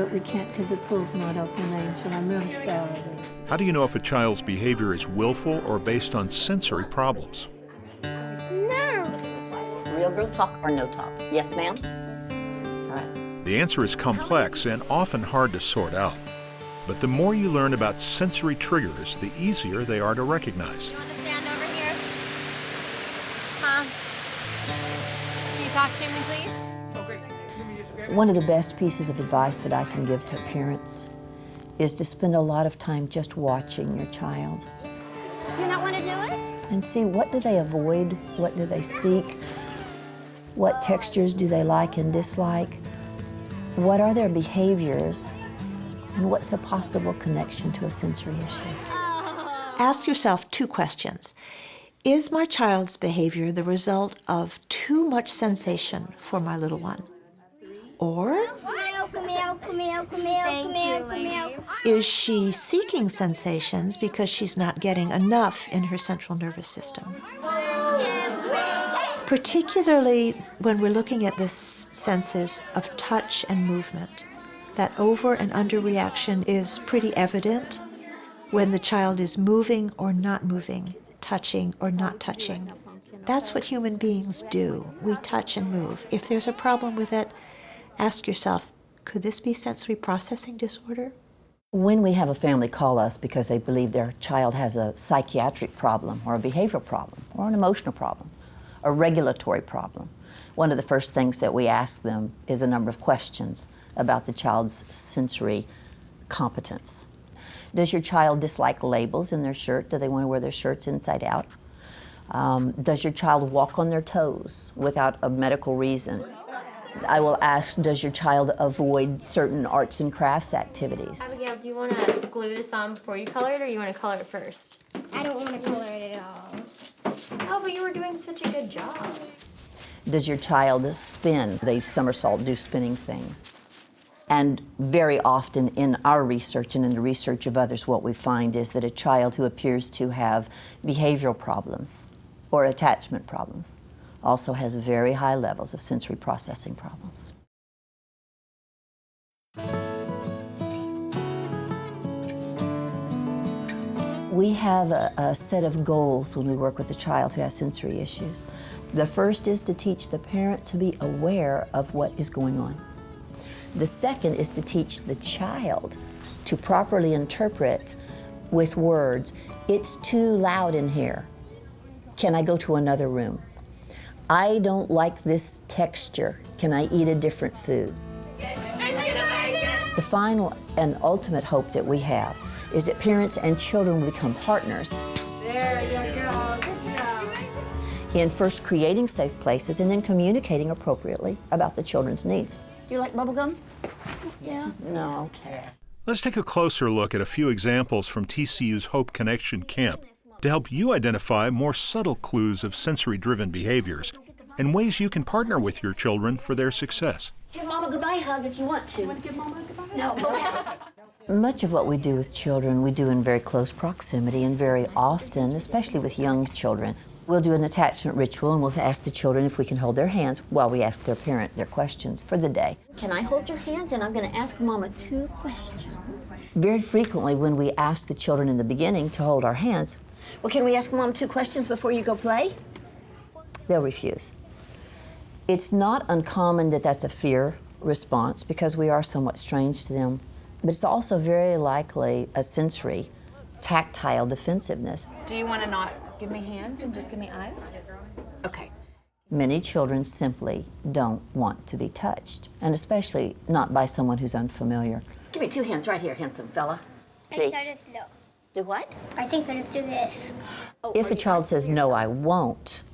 but we can't because the pool's not open, Angel. I'm really sorry. How do you know if a child's behavior is willful or based on sensory problems? No. Real girl talk or no talk? Yes, ma'am? All right. The answer is complex and often hard to sort out. But the more you learn about sensory triggers, the easier they are to recognize. You want to stand over here? Huh? Can you talk to me, please? One of the best pieces of advice that I can give to parents is to spend a lot of time just watching your child. Do you not want to do it? And see, what do they avoid, what do they seek, what textures do they like and dislike, what are their behaviors, and what's a possible connection to a sensory issue. Ask yourself 2 questions. Is my child's behavior the result of too much sensation for my little one? Or is she seeking sensations because she's not getting enough in her central nervous system? Particularly when we're looking at the senses of touch and movement, that over and under reaction is pretty evident when the child is moving or not moving, touching or not touching. That's what human beings do. We touch and move. If there's a problem with it, ask yourself, could this be sensory processing disorder? When we have a family call us because they believe their child has a psychiatric problem or a behavioral problem or an emotional problem, a regulatory problem, one of the first things that we ask them is a number of questions about the child's sensory competence. Does your child dislike labels in their shirt? Do they want to wear their shirts inside out? Does your child walk on their toes without a medical reason? I will ask, does your child avoid certain arts and crafts activities? Abigail, do you want to glue this on before you color it, or you want to color it first? I don't want to color it at all. Oh, but you were doing such a good job. Does your child spin? They somersault, do spinning things. And very often in our research and in the research of others, what we find is that a child who appears to have behavioral problems or attachment problems also has very high levels of sensory processing problems. We have a set of goals when we work with a child who has sensory issues. The first is to teach the parent to be aware of what is going on. The second is to teach the child to properly interpret with words, it's too loud in here. Can I go to another room? I don't like this texture. Can I eat a different food? The final and ultimate hope that we have is that parents and children will become partners. There you go. Good job. In first creating safe places and then communicating appropriately about the children's needs. Do you like bubble gum? Yeah? No, okay. Let's take a closer look at a few examples from TCU's Hope Connection Camp to help you identify more subtle clues of sensory-driven behaviors and ways you can partner with your children for their success. Give Mama a goodbye hug if you want to. You want to give Mama a goodbye? No, okay. Much of what we do with children, we do in very close proximity, and very often, especially with young children, we'll do an attachment ritual and we'll ask the children if we can hold their hands while we ask their parent their questions for the day. Can I hold your hands? And I'm going to ask Mama 2 questions. Very frequently when we ask the children in the beginning to hold our hands, Well, can we ask Mom 2 questions before you go play? they'll refuse. It's not uncommon that that's a fear response because we are somewhat strange to them, but it's also very likely a sensory, tactile defensiveness. Do you want to not give me hands and just give me eyes? Okay. Many children simply don't want to be touched, and especially not by someone who's unfamiliar. Give me 2 hands right here, handsome fella. Please. Do what? I think let's do this. Oh, If are a you child asking says, me? no, I won't,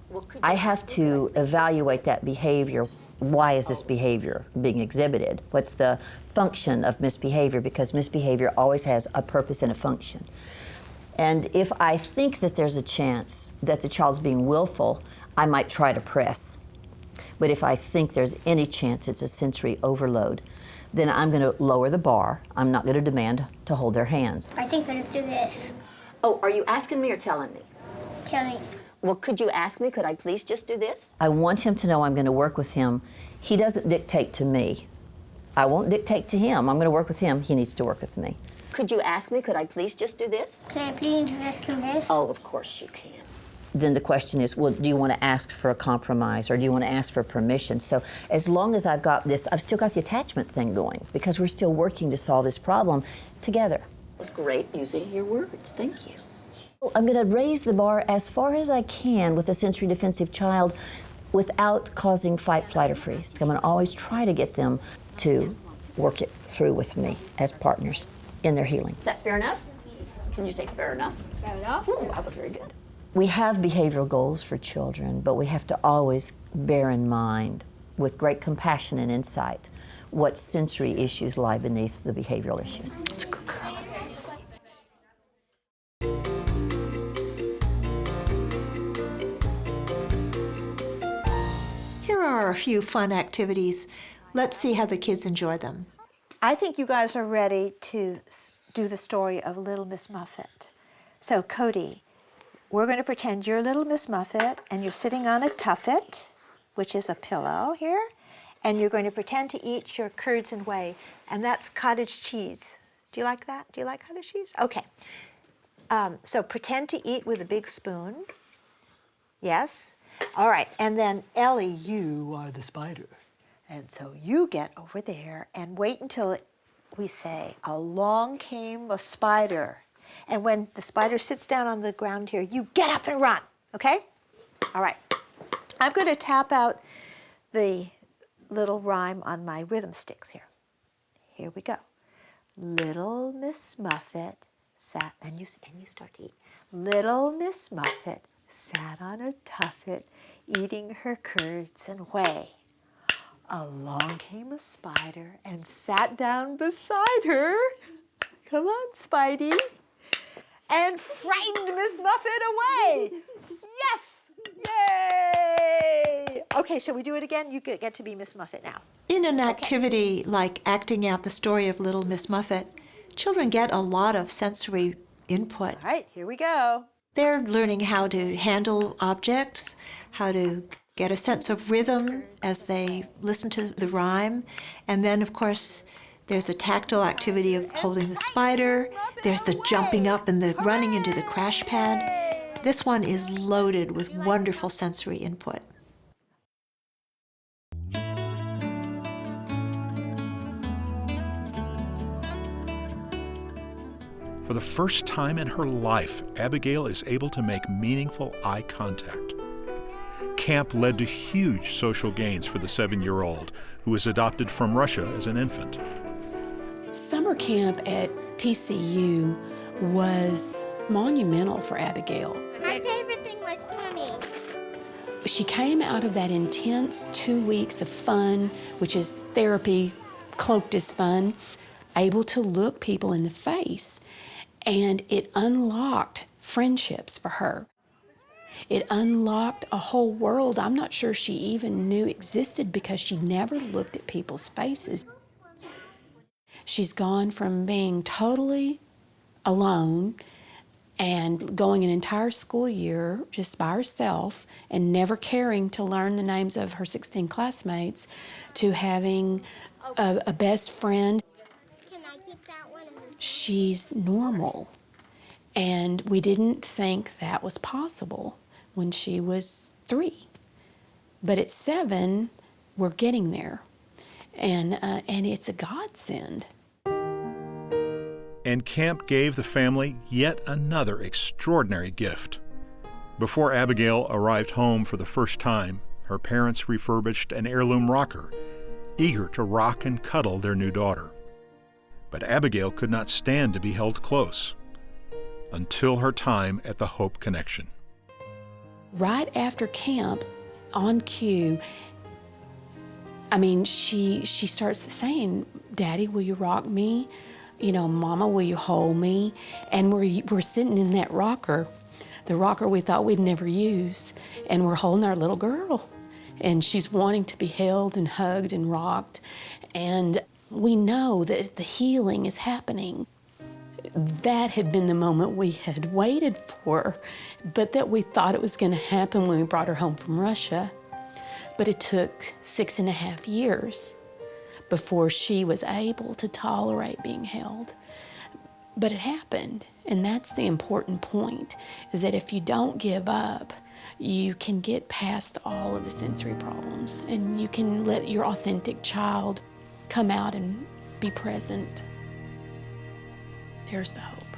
Well, could I you have ask me to that? evaluate that behavior. Why is this behavior being exhibited? What's the function of misbehavior? Because misbehavior always has a purpose and a function. And if I think that there's a chance that the child's being willful, I might try to press. But if I think there's any chance it's a sensory overload, then I'm going to lower the bar. I'm not going to demand to hold their hands. I think let's do this. Oh, are you asking me or telling me? Tell me. Well, could you ask me? Could I please just do this? I want him to know I'm going to work with him. He doesn't dictate to me. I won't dictate to him. I'm going to work with him. He needs to work with me. Could you ask me, could I please just do this? Can I please just do this? Oh, of course you can. Then the question is, well, do you want to ask for a compromise or do you want to ask for permission? So as long as I've got this, I've still got the attachment thing going because we're still working to solve this problem together. It was great using your words. Thank you. I'm going to raise the bar as far as I can with a sensory defensive child without causing fight, flight, or freeze. I'm going to always try to get them to work it through with me as partners in their healing. Is that fair enough? Can you say fair enough? Fair enough. Ooh, that was very good. We have behavioral goals for children, but we have to always bear in mind, with great compassion and insight, what sensory issues lie beneath the behavioral issues. Here are a few fun activities. Let's see how the kids enjoy them. I think you guys are ready to do the story of Little Miss Muffet. So, Cody, we're going to pretend you're Little Miss Muffet and you're sitting on a tuffet, which is a pillow here, and you're going to pretend to eat your curds and whey, and that's cottage cheese. Do you like that? Do you like cottage cheese? Okay. So pretend to eat with a big spoon. Yes? All right, and then Ellie, you are the spider. And so you get over there and wait until we say, along came a spider. And when the spider sits down on the ground here, you get up and run, okay? All right. I'm going to tap out the little rhyme on my rhythm sticks here. Here we go. Little Miss Muffet sat, and you start to eat. Little Miss Muffet sat on a tuffet, eating her curds and whey. Along came a spider and sat down beside her. Come on, Spidey. And frightened Miss Muffet away. Yes! Yay! Okay, shall we do it again? You get to be Miss Muffet now. In an activity like acting out the story of Little Miss Muffet, children get a lot of sensory input. All right, here we go. They're learning how to handle objects, how to get a sense of rhythm as they listen to the rhyme. And then, of course, there's a tactile activity of holding the spider. There's the jumping up and the running into the crash pad. This one is loaded with wonderful sensory input. For the first time in her life, Abigail is able to make meaningful eye contact. Camp led to huge social gains for the 7-year-old, who was adopted from Russia as an infant. Summer camp at TCU was monumental for Abigail. My favorite thing was swimming. She came out of that intense 2 weeks of fun, which is therapy cloaked as fun, able to look people in the face, and it unlocked friendships for her. It unlocked a whole world I'm not sure she even knew existed because she never looked at people's faces. She's gone from being totally alone and going an entire school year just by herself and never caring to learn the names of her 16 classmates to having a best friend. Can I keep that one? She's normal, and we didn't think that was possible when she was 3. But at 7, we're getting there, and it's a godsend. And camp gave the family yet another extraordinary gift. Before Abigail arrived home for the first time, her parents refurbished an heirloom rocker, eager to rock and cuddle their new daughter. But Abigail could not stand to be held close until her time at the Hope Connection. Right after camp, on cue, she starts saying, "Daddy, will you rock me? Mama, will you hold me?" And we're sitting in that rocker, the rocker we thought we'd never use, and we're holding our little girl. And she's wanting to be held and hugged and rocked. And we know that the healing is happening. That had been the moment we had waited for, but that we thought it was going to happen when we brought her home from Russia. But it took 6.5 years. before she was able to tolerate being held. But it happened, and that's the important point, is that if you don't give up, you can get past all of the sensory problems, and you can let your authentic child come out and be present. There's the hope.